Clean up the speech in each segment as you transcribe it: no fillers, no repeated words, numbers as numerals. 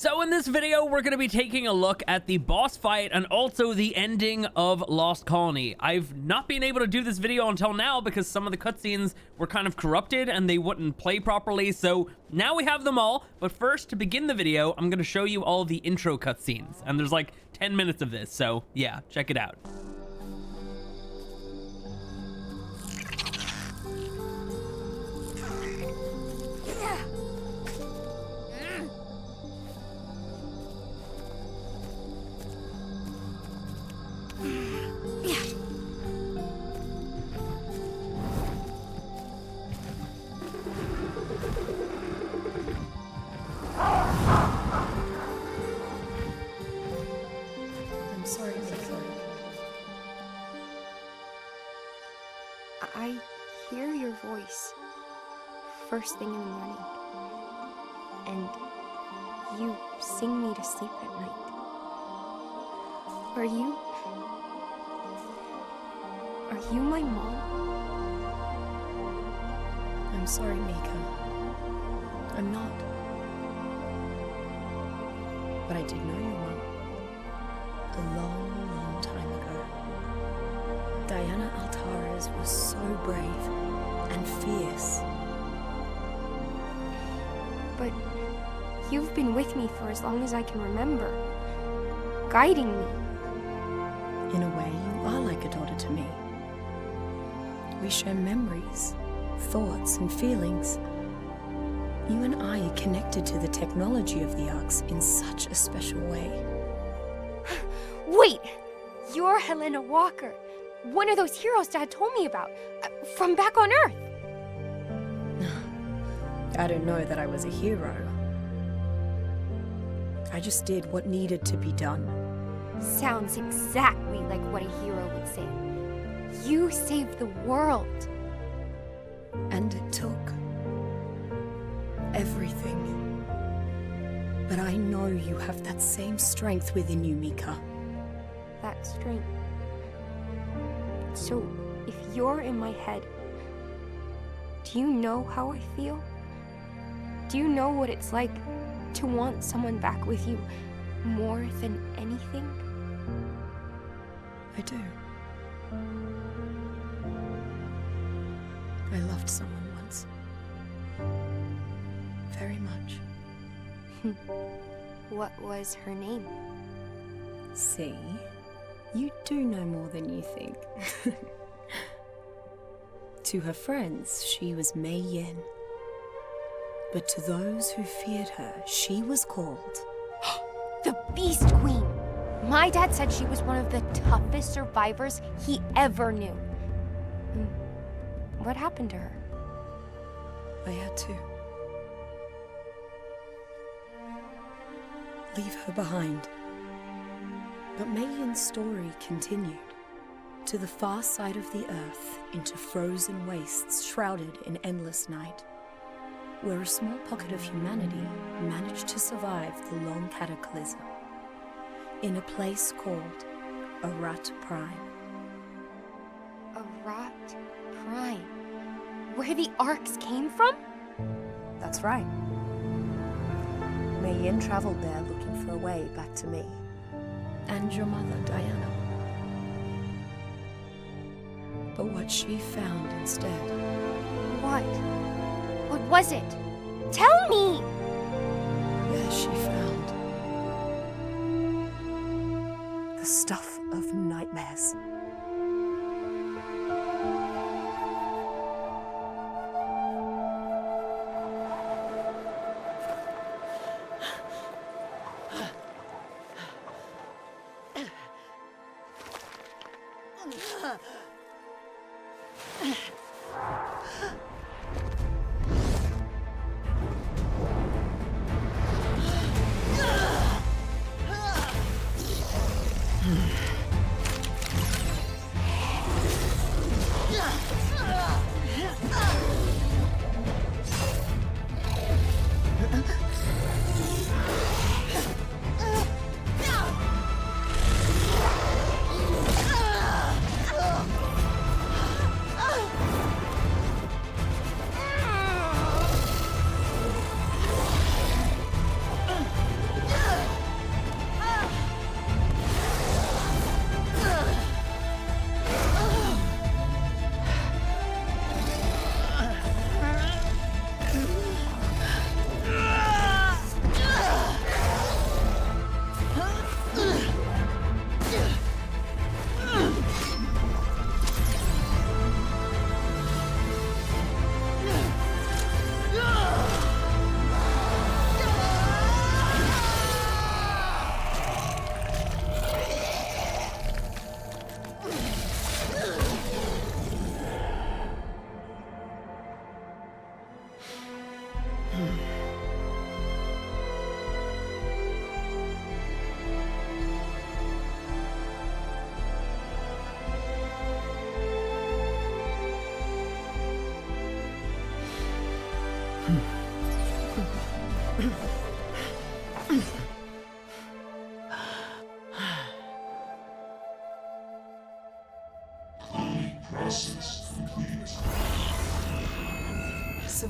So in this video, we're going to be taking a look at the boss fight and also the ending of Lost Colony. I've not been able to do this video until now because some of the cutscenes were kind of corrupted and they wouldn't play properly, so now we have them all. But first, to begin the video, I'm going to show you all of the intro cutscenes, and there's like 10 minutes of this, so yeah, check it out. I'm sorry, Mika. I hear your voice first thing in the morning, and you sing me to sleep at night. Are you my mom? I'm sorry, Mika. I'm not. But I did know your mom. A long, long time ago. Diana Altares was so brave and fierce. But you've been with me for as long as I can remember, guiding me. In a way, you are like a daughter to me. We share memories, thoughts, and feelings. You and I are connected to the technology of the ARKs in such a special way. Wait! You're Helena Walker, one of those heroes Dad told me about, from back on Earth. I don't know that I was a hero. I just did what needed to be done. Sounds exactly like what a hero would say. You saved the world. And it took everything. But I know you have that same strength within you, Mika. That strength. So, if you're in my head, do you know how I feel? Do you know what it's like to want someone back with you more than anything? I do. I loved someone once. Very much. What was her name? See? You do know more than you think. To her friends, she was Mei Yin. But to those who feared her, she was called... The Beast Queen! My dad said she was one of the toughest survivors he ever knew. What happened to her? I had to leave her behind. But Mei Yin's story continued to the far side of the earth, into frozen wastes shrouded in endless night, where a small pocket of humanity managed to survive the long cataclysm, in a place called ARK Prime. ARK Prime? Where the ARKs came from? That's right. Mei Yin traveled there looking for a way back to me. And your mother, Diana. But what she found instead... What? What was it? Tell me! There she found... the stuff of nightmares.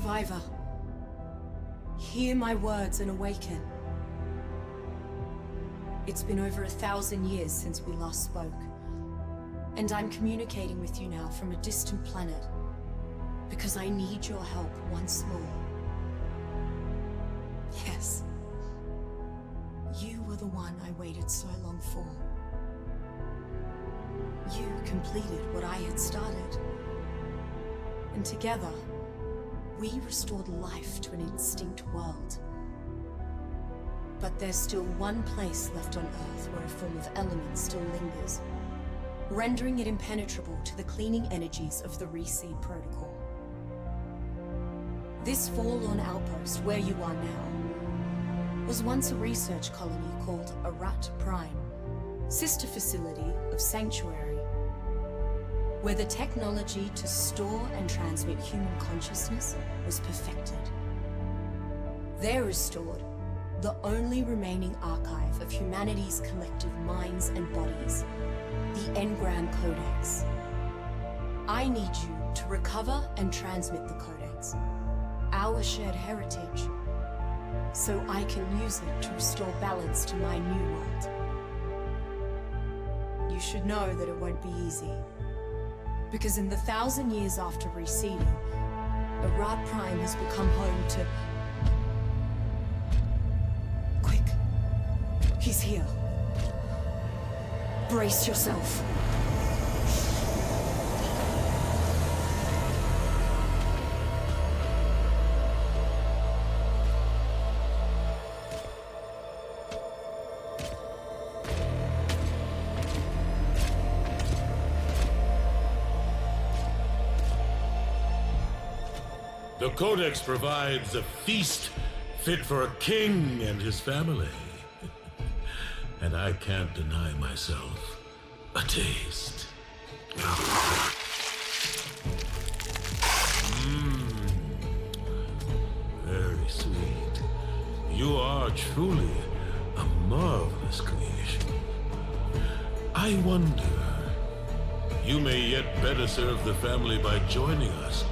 Survivor, hear my words and awaken. It's been over 1,000 years since we last spoke, and I'm communicating with you now from a distant planet because I need your help once more. Yes, you were the one I waited so long for. You completed what I had started, and together, we restored life to an instinct world. But there's still one place left on Earth where a form of element still lingers, rendering it impenetrable to the cleaning energies of the Reseed Protocol. This forlorn outpost, where you are now, was once a research colony called ARK Prime, sister facility of Sanctuary, where the technology to store and transmit human consciousness was perfected. There is stored the only remaining archive of humanity's collective minds and bodies, the Engram Codex. I need you to recover and transmit the Codex, our shared heritage, so I can use it to restore balance to my new world. You should know that it won't be easy, because in the 1,000 years after reseeding, ARK Prime has become home to... Quick, he's here. Brace yourself. The Codex provides a feast fit for a king and his family. And I can't deny myself a taste. Very sweet. You are truly a marvelous creation. I wonder, you may yet better serve the family by joining us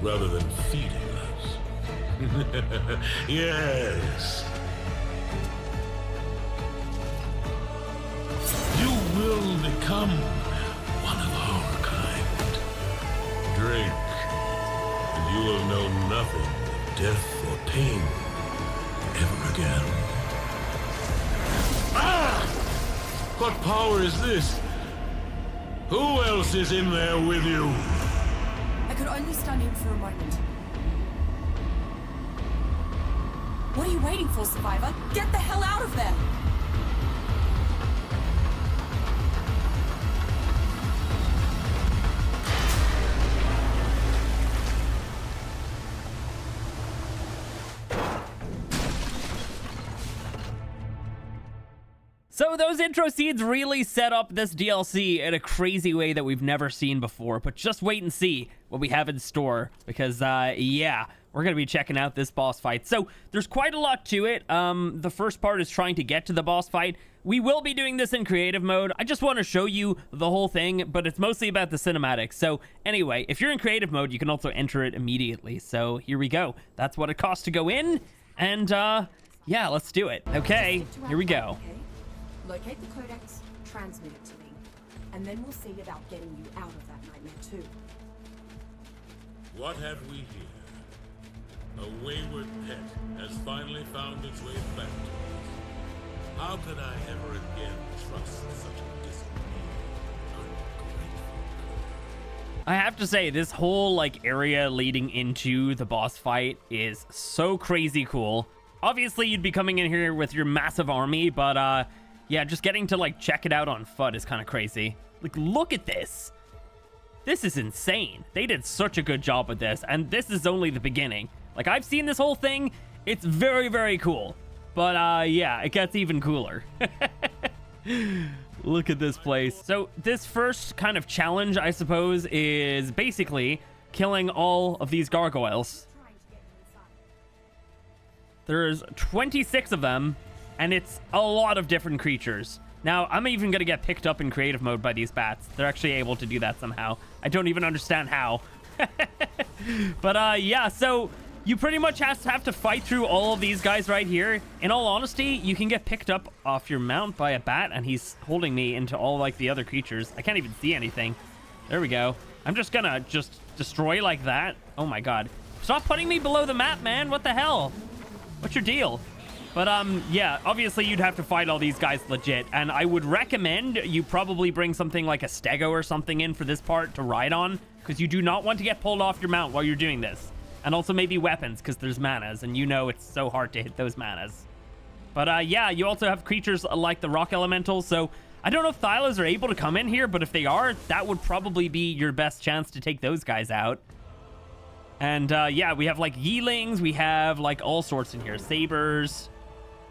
rather than feeding us. Yes. You will become one of our kind. Drink, and you will know nothing of death or pain ever again. Ah! What power is this? Who else is in there with you? I could only stun him for a moment. What are you waiting for, Survivor? Get the hell out of there! So those intro scenes really set up this DLC in a crazy way that we've never seen before, but just wait and see what we have in store, because yeah, we're gonna be checking out this boss fight. So there's quite a lot to it. The first part is trying to get to the boss fight. We will be doing this in creative mode. I just want to show you the whole thing, but it's mostly about the cinematics. So anyway, if you're in creative mode, you can also enter it immediately. So here we go. That's what it costs to go in, and yeah, let's do it. Okay, here we go. Locate the Codex, transmit it to me, and then we'll see about getting you out of that nightmare too. What have we here? A wayward pet has finally found its way back to us. How could I ever again trust such a disobedient, ungrateful girl? I have to say, this whole like area leading into the boss fight is so crazy cool. Obviously, you'd be coming in here with your massive army, but yeah, just getting to like check it out on foot is kind of crazy. Like, look at this. This is insane. They did such a good job with this, and this is only the beginning. Like, I've seen this whole thing. It's very, very cool. But yeah, it gets even cooler. Look at this place. So this first kind of challenge, I suppose, is basically killing all of these gargoyles. There's 26 of them, and it's a lot of different creatures. Now, I'm even going to get picked up in creative mode by these bats. They're actually able to do that somehow. I don't even understand how. But yeah, so you pretty much have to fight through all of these guys right here. In all honesty, you can get picked up off your mount by a bat, and he's holding me into all like the other creatures. I can't even see anything. There we go. I'm just gonna destroy like that. Oh my god. Stop putting me below the map, man. What the hell? What's your deal? But yeah, obviously you'd have to fight all these guys legit, and I would recommend you probably bring something like a stego or something in for this part to ride on, because you do not want to get pulled off your mount while you're doing this. And also maybe weapons, because there's manas, and you know it's so hard to hit those manas. But yeah, you also have creatures like the rock elementals, so I don't know if Thylas are able to come in here, but if they are, that would probably be your best chance to take those guys out. And yeah, we have like Yeelings, we have like all sorts in here. Sabers.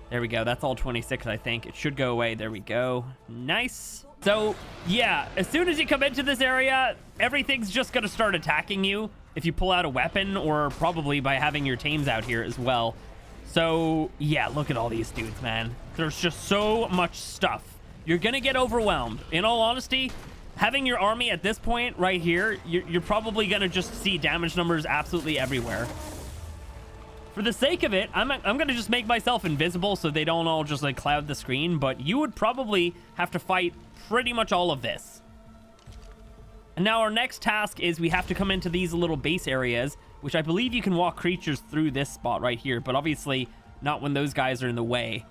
There we go. That's all 26, I think. It should go away. There we go. Nice. So yeah, as soon as you come into this area, everything's just going to start attacking you if you pull out a weapon, or probably by having your tames out here as well. So yeah, look at all these dudes, man. There's just so much stuff. You're going to get overwhelmed. In all honesty, having your army at this point right here, you're probably going to just see damage numbers absolutely everywhere. For the sake of it, I'm going to just make myself invisible so they don't all just like cloud the screen, but you would probably have to fight pretty much all of this. And now our next task is we have to come into these little base areas, which I believe you can walk creatures through this spot right here, but obviously not when those guys are in the way.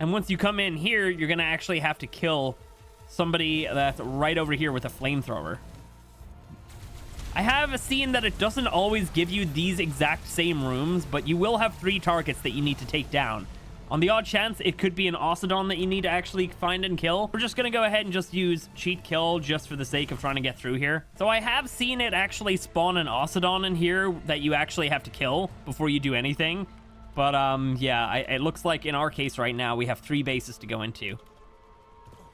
And once you come in here, you're going to actually have to kill somebody that's right over here with a flamethrower. I have seen that it doesn't always give you these exact same rooms, but you will have 3 targets that you need to take down. On the odd chance, it could be an Ocedon that you need to actually find and kill. We're just going to go ahead and just use cheat kill just for the sake of trying to get through here. So I have seen it actually spawn an Ocedon in here that you actually have to kill before you do anything. But yeah, it looks like in our case right now, we have 3 bases to go into.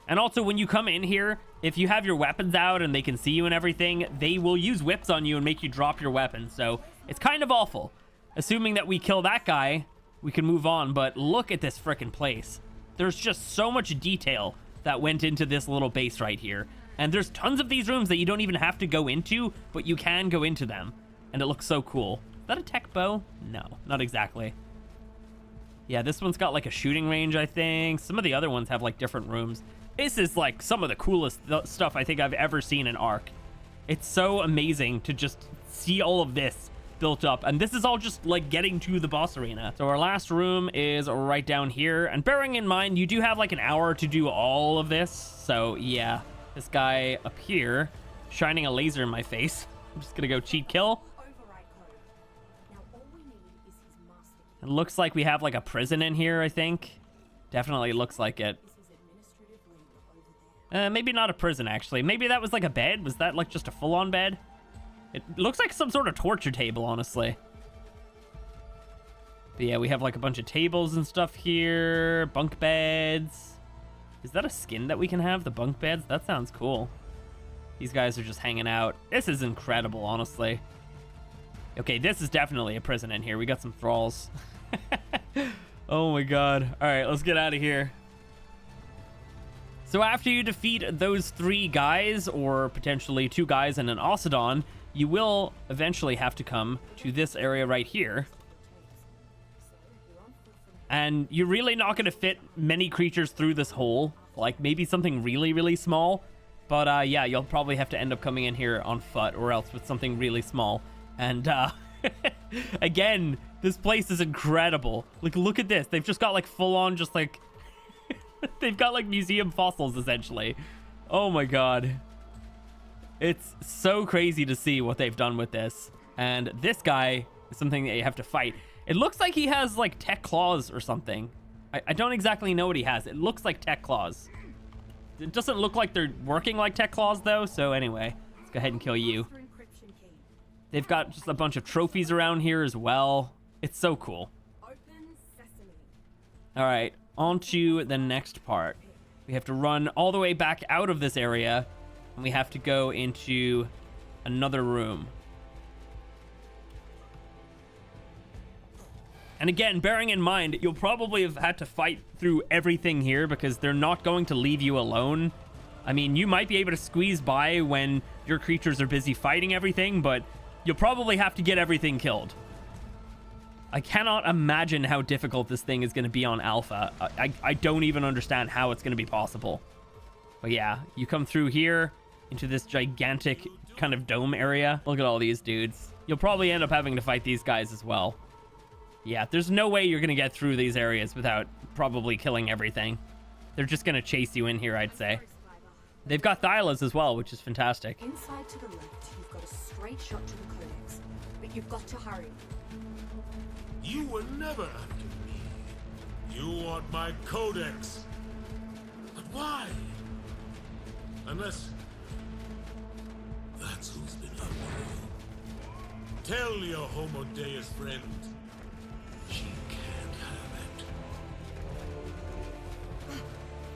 And also, when you come in here, if you have your weapons out and they can see you and everything, they will use whips on you and make you drop your weapons. So it's kind of awful. Assuming that we kill that guy, we can move on. But look at this frickin' place. There's just so much detail that went into this little base right here. And there's tons of these rooms that you don't even have to go into, but you can go into them. And it looks so cool. Is that a tech bow? No, not exactly. Yeah, this one's got like a shooting range, I think. Some of the other ones have like different rooms. This is like some of the coolest stuff I think I've ever seen in ARK. It's so amazing to just see all of this built up. And this is all just like getting to the boss arena. So our last room is right down here. And bearing in mind, you do have like an hour to do all of this. So yeah, this guy up here shining a laser in my face. I'm just gonna go cheat kill. It looks like we have like a prison in here, I think. Definitely looks like it. Maybe not a prison, actually. Maybe that was like a bed. Was that like just a full-on bed? It looks like some sort of torture table, honestly. But yeah, we have like a bunch of tables and stuff here. Bunk beds. Is that a skin that we can have? The bunk beds? That sounds cool. These guys are just hanging out. This is incredible, honestly. Okay, this is definitely a prison in here. We got some thralls. Oh my god. All right, let's get out of here. So after you defeat those 3 guys, or potentially 2 guys and an Ocedon, you will eventually have to come to this area right here. And you're really not going to fit many creatures through this hole. Like maybe something really, really small. But yeah, you'll probably have to end up coming in here on foot, or else with something really small. And again, this place is incredible. Like, look at this. They've just got like full on just like... They've got like museum fossils, essentially. Oh my god. It's so crazy to see what they've done with this. And this guy is something that you have to fight. It looks like he has like tech claws or something. I don't exactly know what he has. It looks like tech claws. It doesn't look like they're working like tech claws though. So anyway, let's go ahead and kill you. They've got just a bunch of trophies around here as well. It's so cool. All right. On to the next part. We have to run all the way back out of this area, and we have to go into another room. And again, bearing in mind, you'll probably have had to fight through everything here because they're not going to leave you alone. I mean, you might be able to squeeze by when your creatures are busy fighting everything, but you'll probably have to get everything killed. I cannot imagine how difficult this thing is going to be on alpha. I don't even understand how it's going to be possible. But yeah, you come through here into this gigantic kind of dome area. Look at all these dudes. You'll probably end up having to fight these guys as well. Yeah, there's no way you're going to get through these areas without probably killing everything. They're just going to chase you in here, I'd say. They've got Thylas as well, which is fantastic. Inside to the left, you've got a straight shot to the climax, but you've got to hurry. You were never after me. You want my codex. But why? Unless that's who's been after you. Tell your Homo Deus friend she can't have it.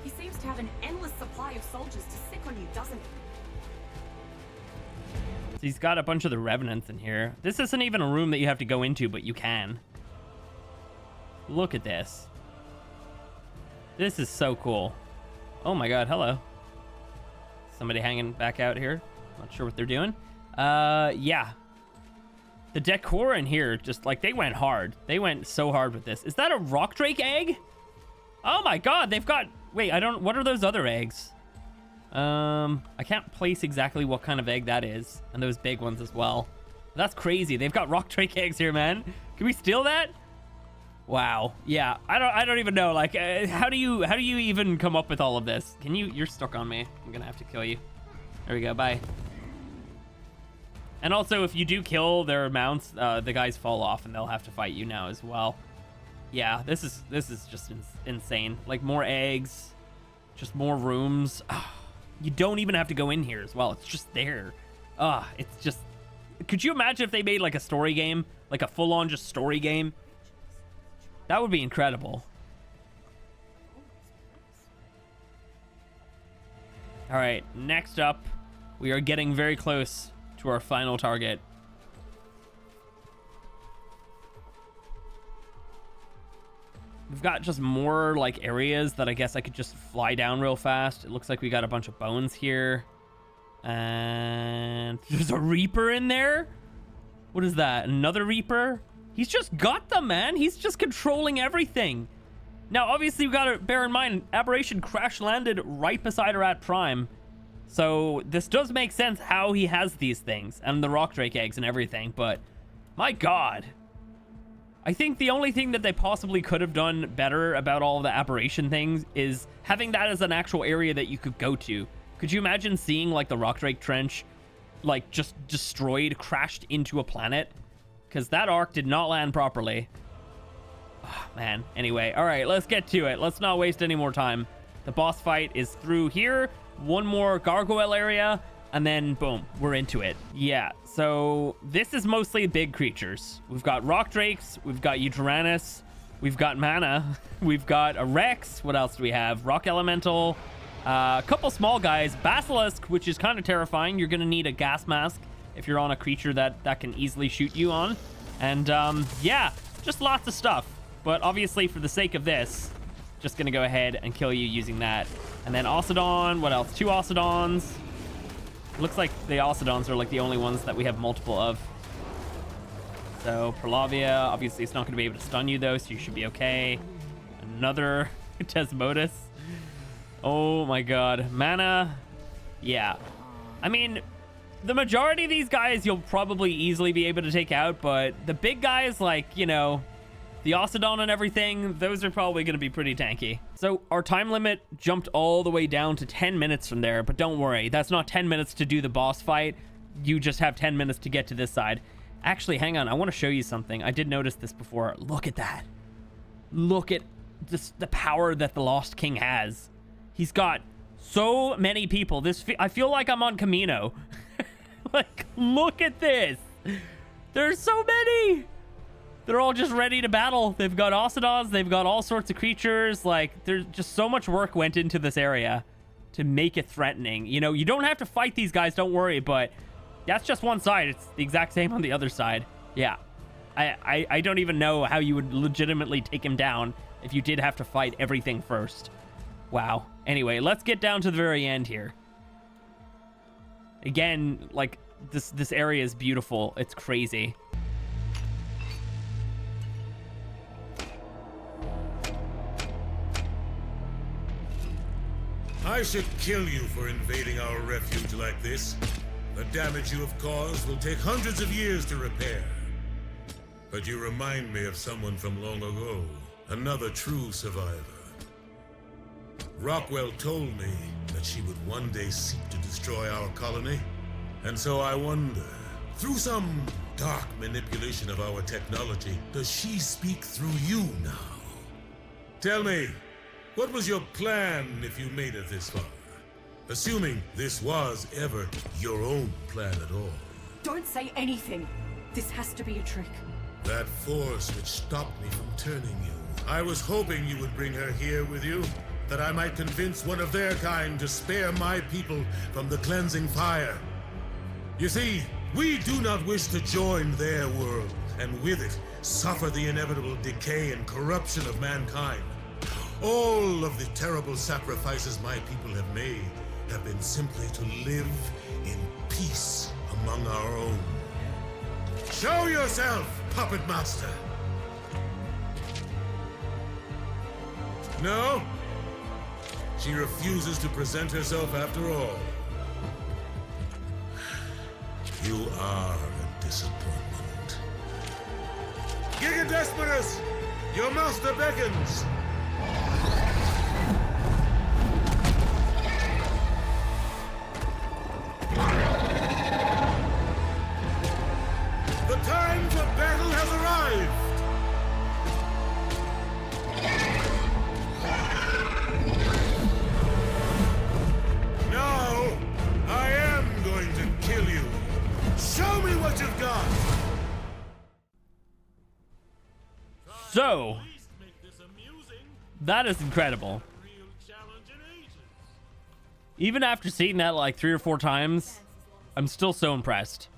He seems to have an endless supply of soldiers to sick on you, doesn't he? So he's got a bunch of the revenants in here. This isn't even a room that you have to go into, but you can. Look at this. This is so cool. Oh my god, hello. Somebody hanging back out here. Not sure what they're doing. Yeah. The decor in here, just like, they went hard. They went so hard with this. Is that a rock drake egg? Oh my god, they've got... Wait, what are those other eggs? I can't place exactly what kind of egg that is. And those big ones as well. That's crazy. They've got rock drake eggs here, man. Can we steal that? Wow. Yeah, I don't even know. Like, how do you even come up with all of this? You're stuck on me. I'm gonna have to kill you. There we go. Bye. And also, if you do kill their mounts, the guys fall off and they'll have to fight you now as well. Yeah, this is just insane. Like, more eggs, just more rooms. You don't even have to go in here as well. It's just there. It's just... Could you imagine if they made like a story game, like a full-on just story game? That would be incredible. All right, next up, we are getting very close to our final target. We've got just more like areas that I guess I could just fly down real fast. It looks like we got a bunch of bones here. And there's a Reaper in there. What is that? Another Reaper? He's just got them, man. He's just controlling everything. Now, obviously, we gotta bear in mind, Aberration crash landed right beside her at Prime. So this does make sense how he has these things and the rock drake eggs and everything. But my god, I think the only thing that they possibly could have done better about all the Aberration things is having that as an actual area that you could go to. Could you imagine seeing like the rock drake trench like just destroyed, crashed into a planet? Because that ARK did not land properly. Oh, man. Anyway, all right, let's get to it. Let's not waste any more time. The boss fight is through here. One more gargoyle area, and then boom, we're into it. Yeah, so this is mostly big creatures. We've got rock drakes, we've got Uranus, we've got mana, we've got a Rex. What else do we have? Rock elemental, a couple small guys, basilisk, which is kind of terrifying. You're gonna need a gas mask if you're on a creature that can easily shoot you on. And yeah, just lots of stuff. But obviously, for the sake of this, just gonna go ahead and kill you using that. And then Osidon, what else? 2 Osidons. Looks like the Osidons are like the only ones that we have multiple of. So Perlavia, obviously it's not gonna be able to stun you though, so you should be okay. Another Tesmodus. Oh my god. Mana, yeah. I mean, the majority of these guys you'll probably easily be able to take out, but the big guys like, you know, the Osidon and everything, those are probably going to be pretty tanky. So our time limit jumped all the way down to 10 minutes from there, but don't worry, that's not 10 minutes to do the boss fight. You just have 10 minutes to get to this side. Actually, hang on, I want to show you something. I did notice this before. Look at that. Look at just the power that the Lost King has. He's got so many people. I feel like I'm on Camino. Like, look at this. There's so many. They're all just ready to battle. They've got Osidons. They've got all sorts of creatures. Like, there's just so much work went into this area to make it threatening. You know, you don't have to fight these guys. Don't worry. But that's just one side. It's the exact same on the other side. Yeah. I don't even know how you would legitimately take him down if you did have to fight everything first. Wow. Anyway, let's get down to the very end here. Again, like, this area is beautiful. It's crazy. I should kill you for invading our refuge like this. The damage you have caused will take hundreds of years to repair. But you remind me of someone from long ago, another true survivor. Rockwell told me that she would one day seek to destroy our colony. And so I wonder, through some dark manipulation of our technology, does she speak through you now? Tell me, what was your plan if you made it this far? Assuming this was ever your own plan at all. Don't say anything. This has to be a trick. That force which stopped me from turning you. I was hoping you would bring her here with you, that I might convince one of their kind to spare my people from the cleansing fire. You see, we do not wish to join their world, and with it, suffer the inevitable decay and corruption of mankind. All of the terrible sacrifices my people have made have been simply to live in peace among our own. Show yourself, Puppet Master! No? She refuses to present herself after all. You are a disappointment. Gigadesperus! Your master beckons! The time for battle has arrived! Now, I am going to kill you. Show me what you've got! So, that is incredible. Even after seeing that like 3 or 4 times, I'm still so impressed.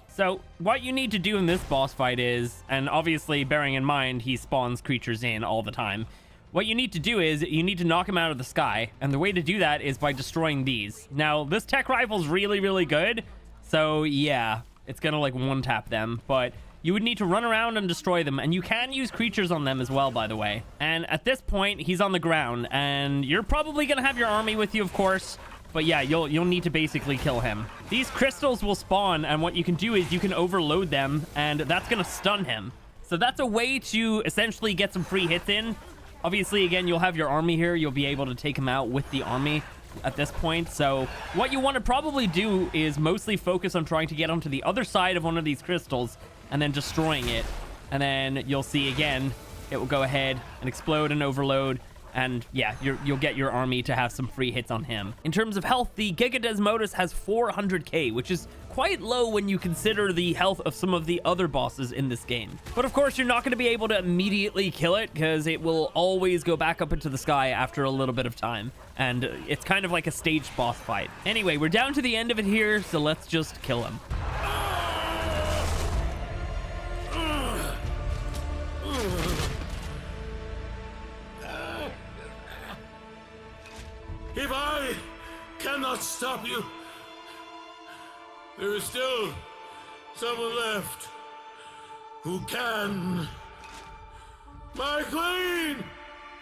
So, what you need to do in this boss fight is, and obviously bearing in mind he spawns creatures in all the time, what you need to do is you need to knock him out of the sky, and the way to do that is by destroying these. Now, this tech rifle's really, really good, so yeah, it's gonna like one-tap them, but you would need to run around and destroy them, and you can use creatures on them as well, by the way. And at this point, he's on the ground, and you're probably gonna have your army with you, of course, but yeah, you'll need to basically kill him. These crystals will spawn, and what you can do is you can overload them, and that's gonna stun him. So that's a way to essentially get some free hits in. Obviously, again, you'll have your army here. You'll be able to take him out with the army at this point. So what you want to probably do is mostly focus on trying to get onto the other side of one of these crystals and then destroying it. And then you'll see again, it will go ahead and explode and overload. And yeah, you'll get your army to have some free hits on him. In terms of health, the Gigadesmodus has 400k, which is quite low when you consider the health of some of the other bosses in this game. But of course, you're not going to be able to immediately kill it because it will always go back up into the sky after a little bit of time. And it's kind of like a staged boss fight. Anyway, we're down to the end of it here, so let's just kill him. If I cannot stop you, there is still someone left who can. My queen,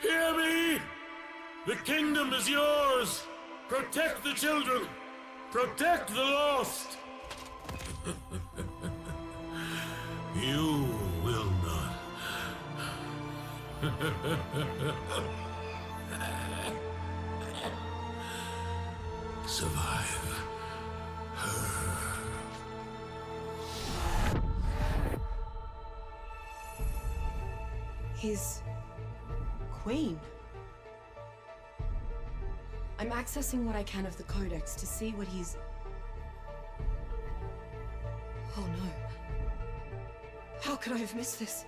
hear me! The kingdom is yours! Protect the children! Protect the lost! You will not. Survive her. His queen. I'm accessing what I can of the codex to see what he's... Oh no. How could I have missed this?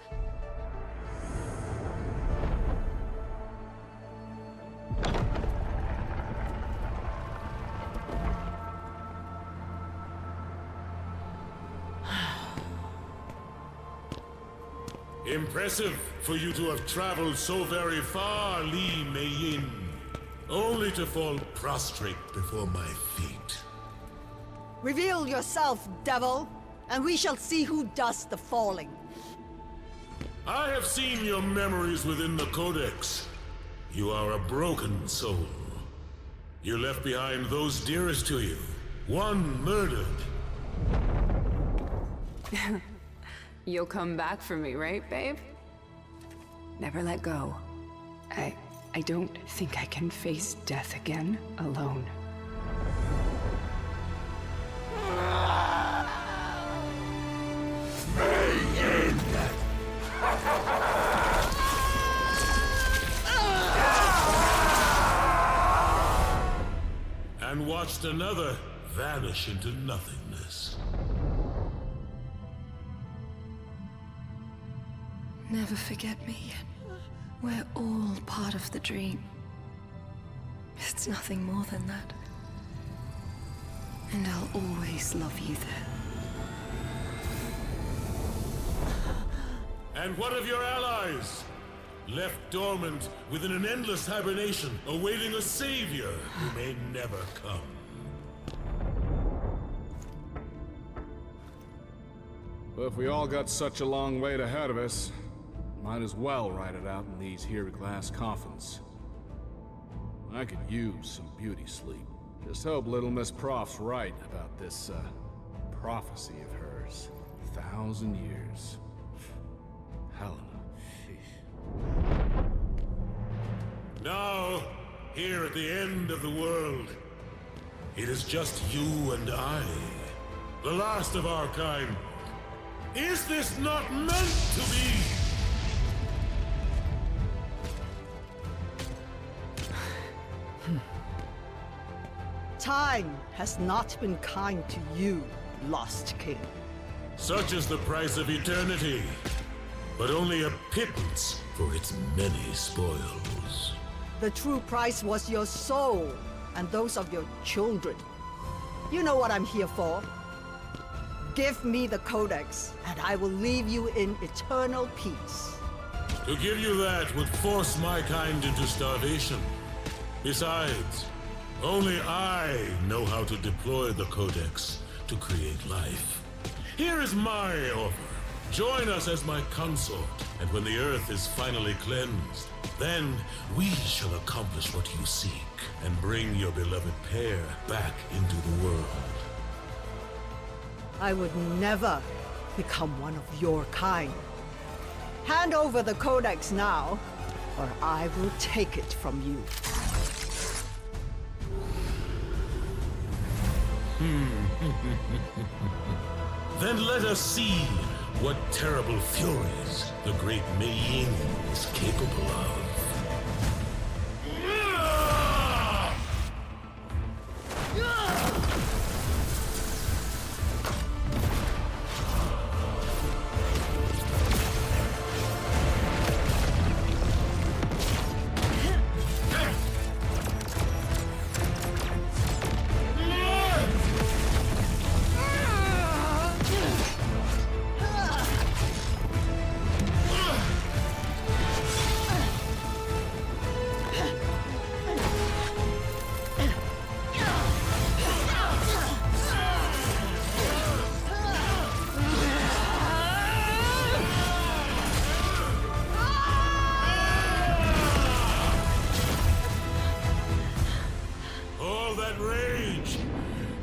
Impressive for you to have traveled so very far, Li Mei-yin, only to fall prostrate before my feet. Reveal yourself, devil, and we shall see who does the falling. I have seen your memories within the Codex. You are a broken soul. You left behind those dearest to you. One murdered. You'll come back for me, right, babe? Never let go. I don't think I can face death again alone. And watched another vanish into nothingness. Never forget me. We're all part of the dream. It's nothing more than that. And I'll always love you there. And what of your allies? Left dormant within an endless hibernation, awaiting a savior who may never come. Well, if we all got such a long wait ahead of us, might as well ride it out in these here glass coffins. I could use some beauty sleep. Just hope little Miss Prof's right about this, prophecy of hers. 1,000 years. Helena. Now, here at the end of the world, it is just you and I, the last of our kind. Is this not meant to be? Time has not been kind to you, Lost King. Such is the price of eternity, but only a pittance for its many spoils. The true price was your soul and those of your children. You know what I'm here for. Give me the Codex, and I will leave you in eternal peace. To give you that would force my kind into starvation. Besides, only I know how to deploy the Codex to create life. Here is my offer. Join us as my consort, and when the Earth is finally cleansed, then we shall accomplish what you seek, and bring your beloved pair back into the world. I would never become one of your kind. Hand over the Codex now, or I will take it from you. Then let us see what terrible furies the great Mei Ying is capable of.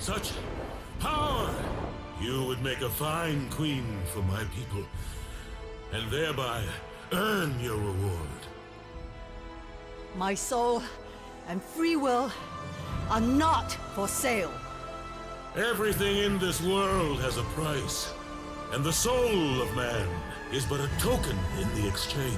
Such power! You would make a fine queen for my people, and thereby earn your reward. My soul and free will are not for sale. Everything in this world has a price, and the soul of man is but a token in the exchange.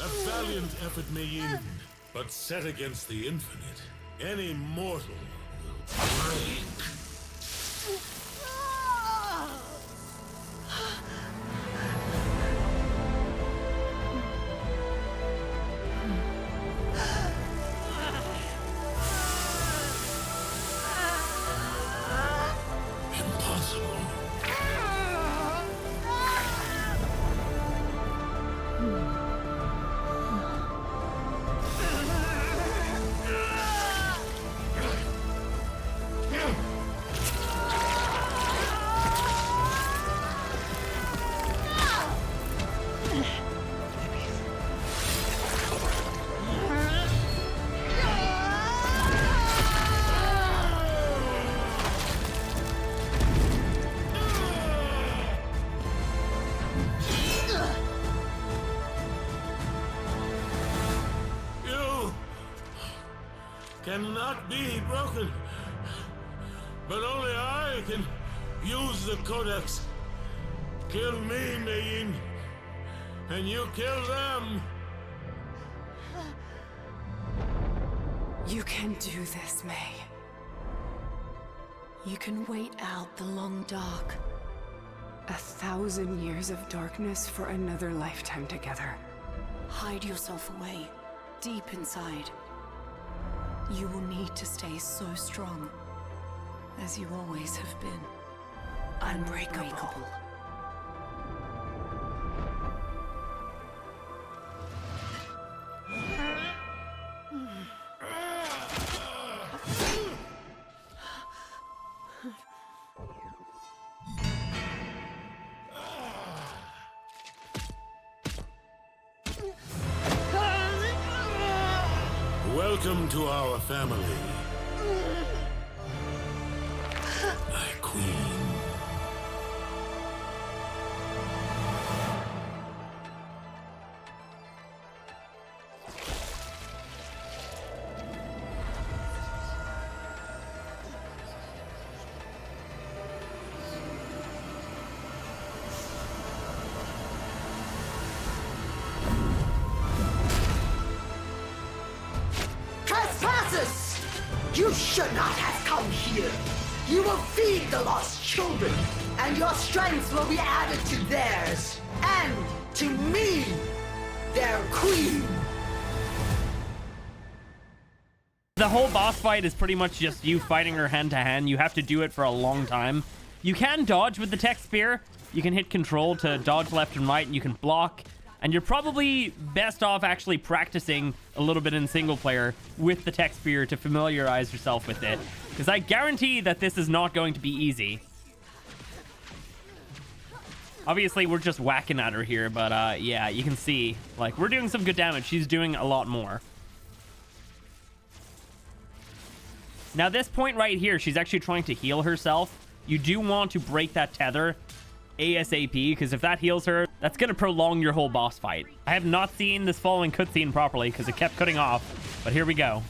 A valiant effort, Mayin, but set against the infinite, any mortal will break. Impossible. Cannot be broken. But only I can use the Codex. Kill me, Mayin, and you kill them. You can do this, May. You can wait out the long dark. 1,000 years of darkness for another lifetime together. Hide yourself away, deep inside. You will need to stay so strong, as you always have been. Unbreakable. Welcome to our family, my queen. Trespassers! You should not have come here. You will feed the lost children, and your strength will be added to theirs, and to me, their queen. The whole boss fight is pretty much just you fighting her hand to hand. You have to do it for a long time. You can dodge with the tech spear. You can hit control to dodge left and right, and you can block. And you're probably best off actually practicing a little bit in single player with the tech spear to familiarize yourself with it. Because I guarantee that this is not going to be easy. Obviously, we're just whacking at her here, but yeah, you can see, like, we're doing some good damage. She's doing a lot more. Now, this point right here, she's actually trying to heal herself. You do want to break that tether ASAP, because if that heals her, that's going to prolong your whole boss fight. I have not seen this following cutscene properly because it kept cutting off, but here we go.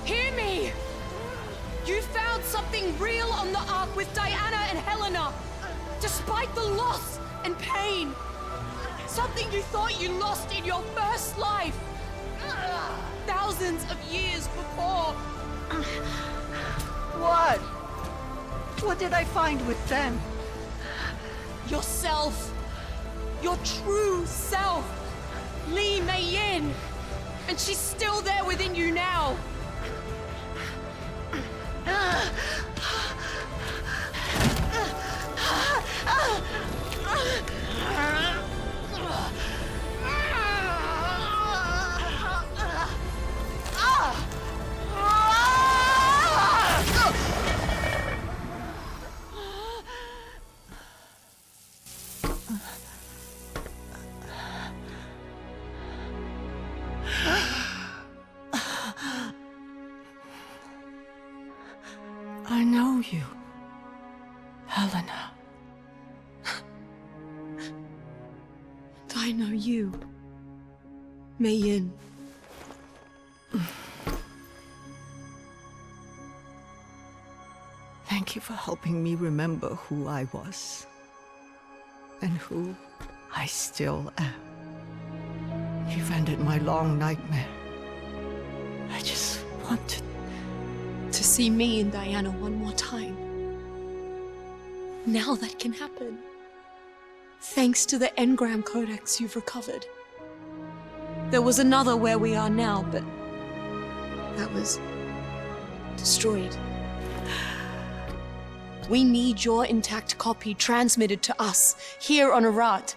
Hear me! You found something real on the Ark with Diana and Helena, despite the loss and pain. Something you thought you lost in your first life, thousands of years before. What? What did I find with them? Yourself. Your true self. Li Mei-yin. And she's still there within you now. I I know you, Mei Yin. Thank you for helping me remember who I was. And who I still am. You've ended my long nightmare. I just wanted To see me and Diana one more time. Now that can happen. Thanks to the engram codex you've recovered. There was another where we are now, but that was destroyed. We need your intact copy transmitted to us here on Arad.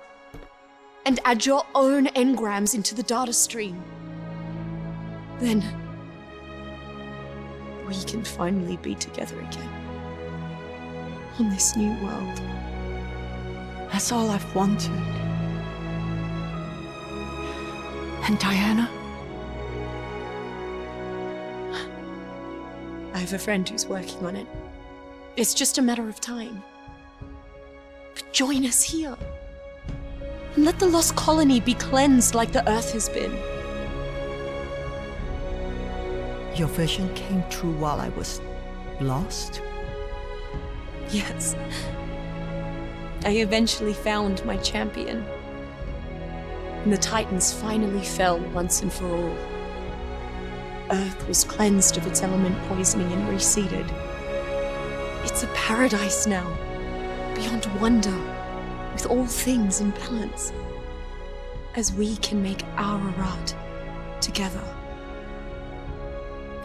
And add your own engrams into the data stream. Then we can finally be together again. On this new world. That's all I've wanted. And Diana? I have a friend who's working on it. It's just a matter of time. But join us here. And let the lost colony be cleansed like the Earth has been. Your vision came true while I was lost? Yes. I eventually found my champion. And the Titans finally fell once and for all. Earth was cleansed of its element poisoning and reseeded. It's a paradise now, beyond wonder, with all things in balance. As we can make our Arad together.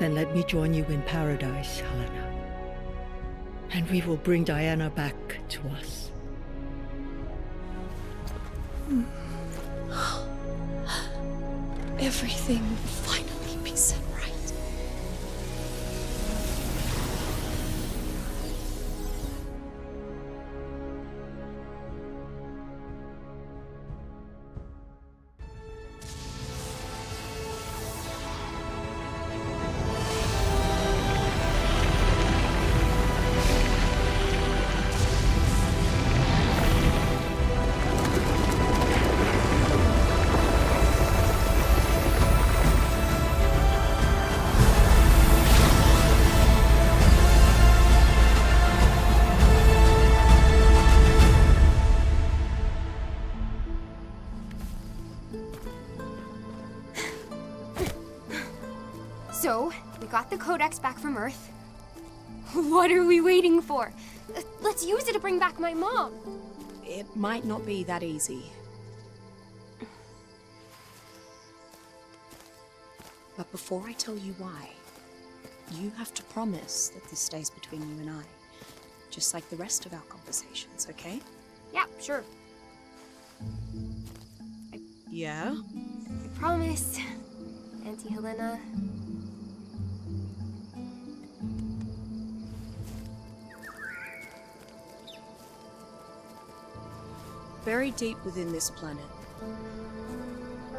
Then let me join you in paradise, Helena. And we will bring Diana back to us. Everything will finally be set right. So, we got the codex back from Earth. What are we waiting for? Let's use it to bring back my mom. It might not be that easy. But before I tell you why, you have to promise that this stays between you and I. Just like the rest of our conversations, okay? Yeah, sure. Yeah? I promise, Auntie Helena. Buried deep within this planet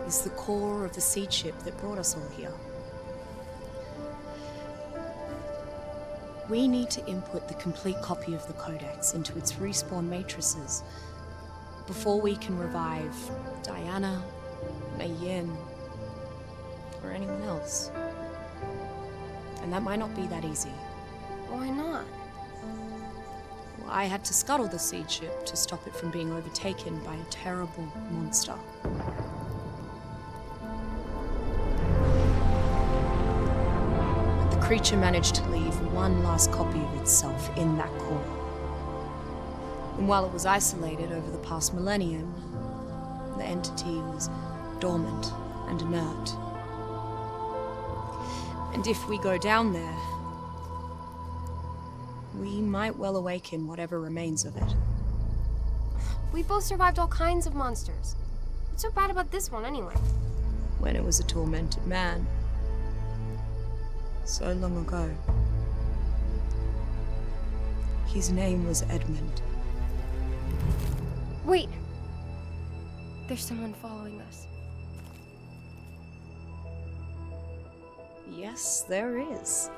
is the core of the seed ship that brought us all here. We need to input the complete copy of the Codex into its respawn matrices before we can revive Diana, Mei Yin, or anyone else. And that might not be that easy. Why not? Well, I had to scuttle the seed ship to stop it from being overtaken by a terrible monster. But the creature managed to leave one last copy of itself in that core. And while it was isolated over the past millennium, the entity was dormant and inert. And if we go down there, we might well awaken whatever remains of it. We both survived all kinds of monsters. What's so bad about this one, anyway? When it was a tormented man. So long ago. His name was Edmund. Wait! There's someone following us. Yes, there is.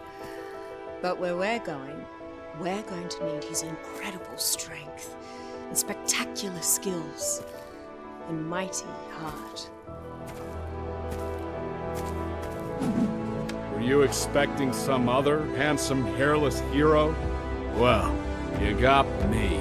But where we're going to need his incredible strength and spectacular skills. and mighty heart. Were you expecting some other handsome, hairless hero? Well, you got me.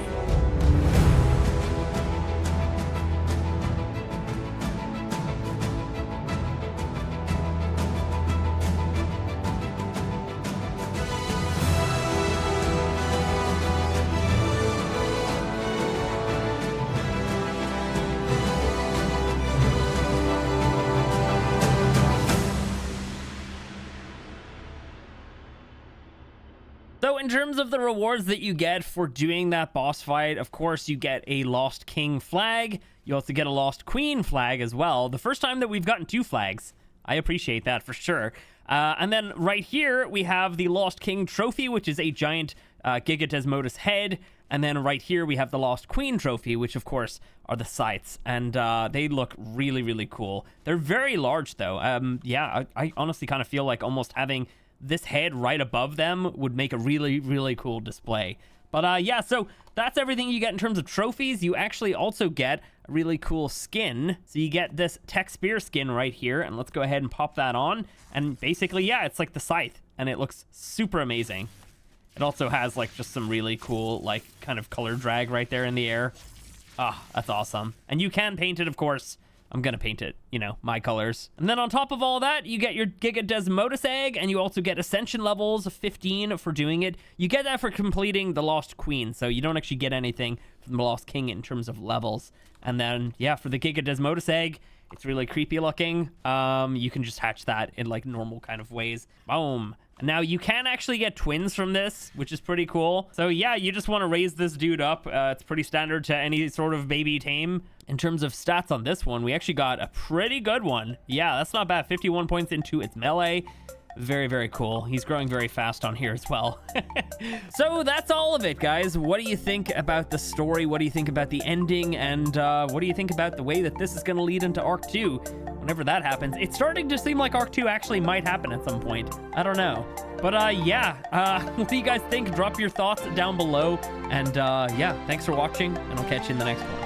So in terms of the rewards that you get for doing that boss fight, of course, you get a Lost King flag. You also get a Lost Queen flag as well. The first time that we've gotten 2 flags. I appreciate that for sure. And then right here, we have the Lost King trophy, which is a giant Giga Desmodus head. And then right here, we have the Lost Queen trophy, which of course are the scythes. And they look really, really cool. They're very large though. Yeah, I honestly kind of feel like almost having this head right above them would make a really, really cool display. But yeah, so that's everything you get in terms of trophies. You actually also get a really cool skin. So you get this Tech Spear skin right here, and let's go ahead and pop that on. And basically, yeah, it's like the scythe, and it looks super amazing. It also has like just some really cool, like kind of color drag right there in the air. Ah, that's awesome. And you can paint it, of course. I'm gonna paint it, you know, my colors. And then on top of all that, you get your Giga Desmodus egg, and you also get ascension levels of 15 for doing it. You get that for completing the Lost Queen, so you don't actually get anything from the Lost King in terms of levels. And then, yeah, for the Giga Desmodus egg, it's really creepy looking. You can just hatch that in like normal kind of ways. Boom. Now, you can actually get twins from this, which is pretty cool. So yeah, you just want to raise this dude up. It's pretty standard to any sort of baby tame. In terms of stats on this one, we actually got a pretty good one. Yeah, that's not bad. 51 points into its melee. Very, very cool. He's growing very fast on here as well. So that's all of it, guys. What do you think about the story? What do you think about the ending? And what do you think about the way that this is going to lead into ARK 2? Whenever that happens, it's starting to seem like ARK 2 actually might happen at some point. I don't know. But yeah, what do you guys think? Drop your thoughts down below. And yeah, thanks for watching, and I'll catch you in the next one.